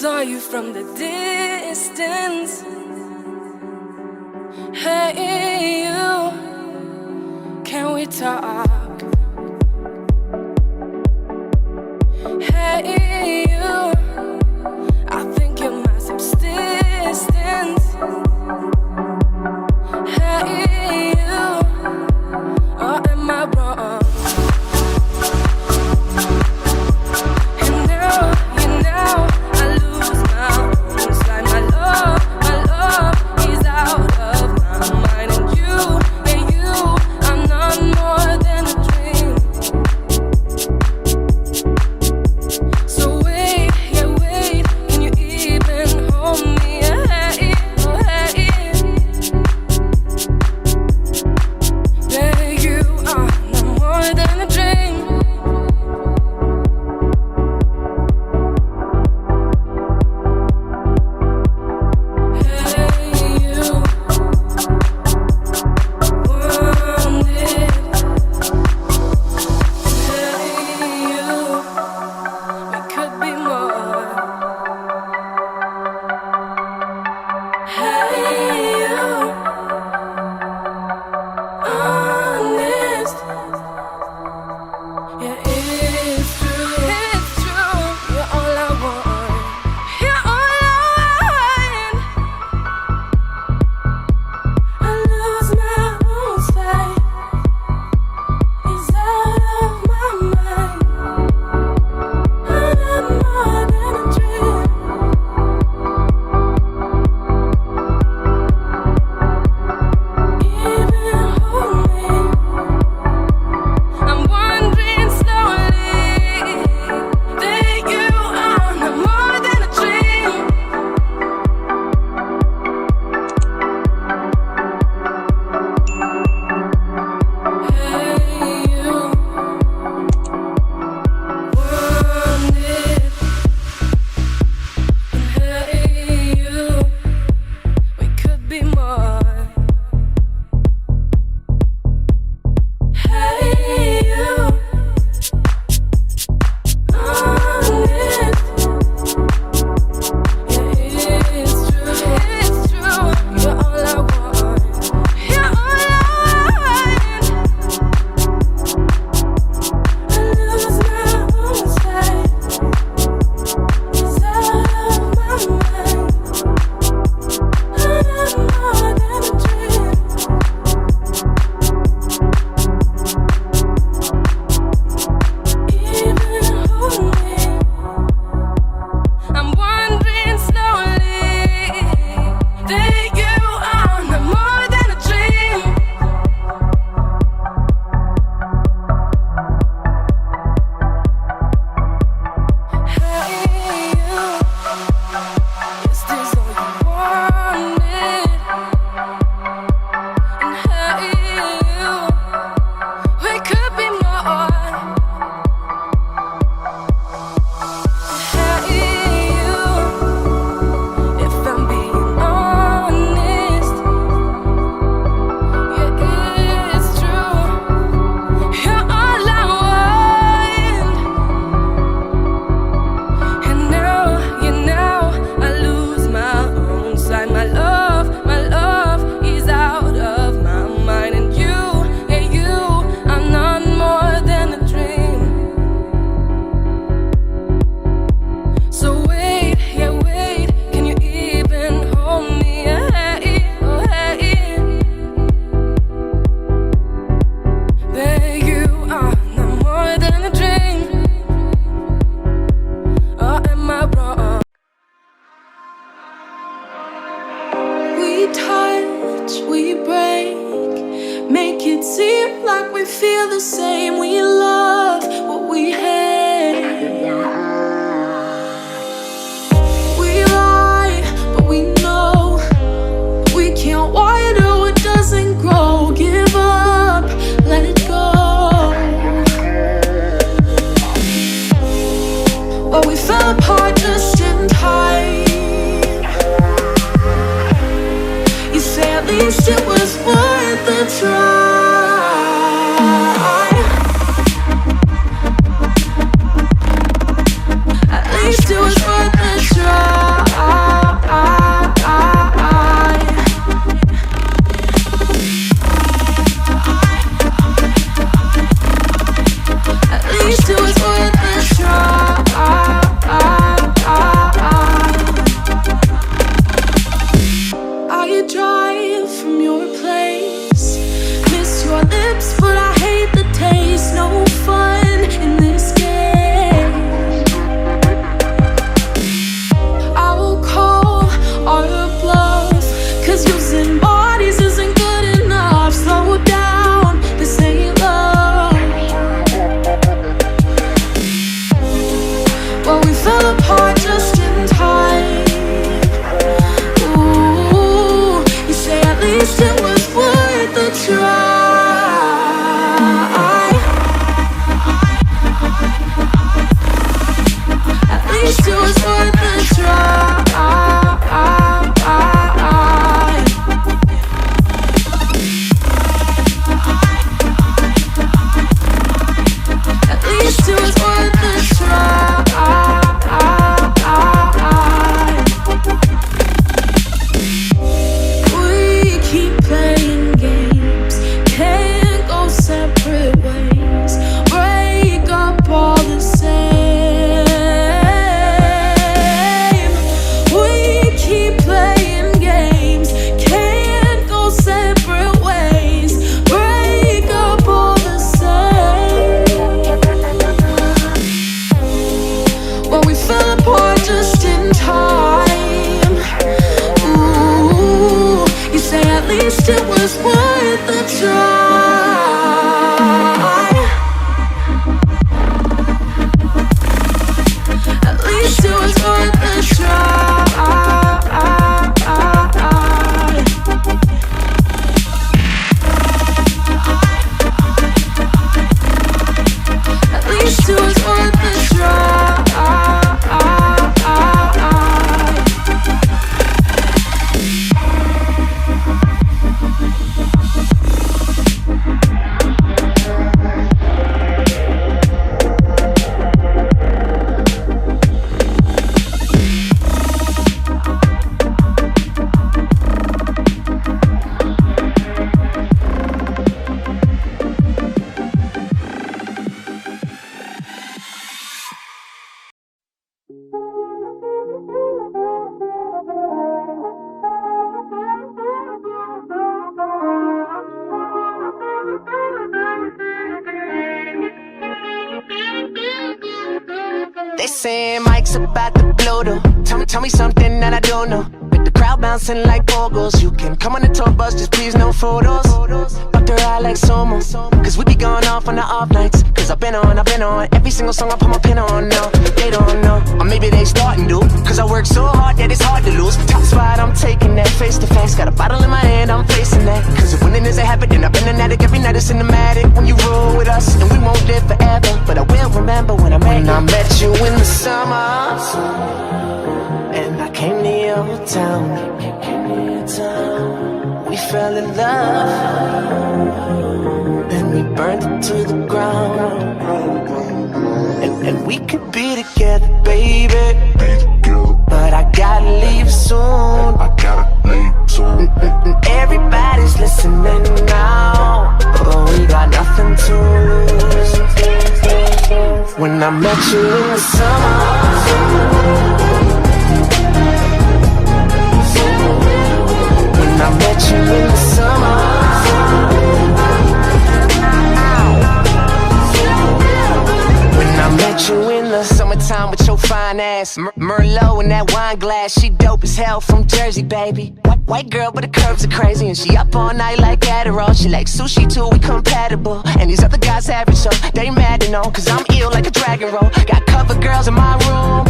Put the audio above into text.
saw you from the distance. Hey you, can we talk? Hey you, I think you're my subsistence. Hey you, or am I wrong? And now, you know, I lose my own. It's like my love is out of my mind. And you, I'm none more than a dream. So wait, yeah, wait, can you even hold me? Hey, oh, hey. Baby, you are no more than a dream. Hey, you want it. Hey, you, we could be more. Hey, you, honest. Yeah, it's true. It's true. You're all I want. You're all I want. I lose my own sight. It's out of my mind. I'm more than a dream. Even hold me. I'm wondering slowly that you are no more than a dream. Hey, you want it. Hey, you, we could be more. Hey, you, honest. Yeah, it's true. It's true. You're all I want. You're all I want. I lose my own sight. It's out of my mind. I'm more than a dream. Even hold me. I'm wondering slowly that you are no more than a dream. Hey you, is this all you wanted? And hey you, we could be more. Hey you, if I'm being honest, yeah, it's true. You're all I want. And now, you know, I lose my own sight. My love is out of my mind. And you, I'm none more than a dream. So wait, yeah, wait, can you even hold me? Hey, oh, hey. Babe, you are no more than a dream. Or am I wrong? We touch, we break, make it seem like we feel the same. We love what we hate. We lie, but we know we can't water what doesn't grow. Give up, let it go. But we fell apart just in time. You say at least it was worth a try. saying Mike's about to blow though. Tell me something that I don't know. With the crowd bouncing like pogos. You can come on the tour bus, just please no photos. Fuck the ride like Somo, cause we be going off on the off nights. Cause I've been on every single song I put my pin on now. They don't know, or maybe they starting to. Cause I work so hard that it's hard to lose. Top spot, I'm taking that face to face. Got a bottle in my hand, I'm facing that. Cause if winning is a habit, then I've been an addict. Every night it's cinematic. When you roll with us, and we won't live forever. But I will remember when I met you in the summer. And I came to your town. We fell in love. Then we burned it to the ground. And we could be together, baby. But I gotta leave soon. Everybody's listening now. But we got nothing to lose. When I met you in the summer. I met you in the summer. When I met you in the summertime with your fine ass, Merlot in that wine glass. She dope as hell from Jersey, baby. White girl, but the curves are crazy. And she up all night like Adderall. She like sushi too, we compatible. And these other guys average, so they mad to know. Cause I'm ill like a dragon roll. Got cover girls in my room,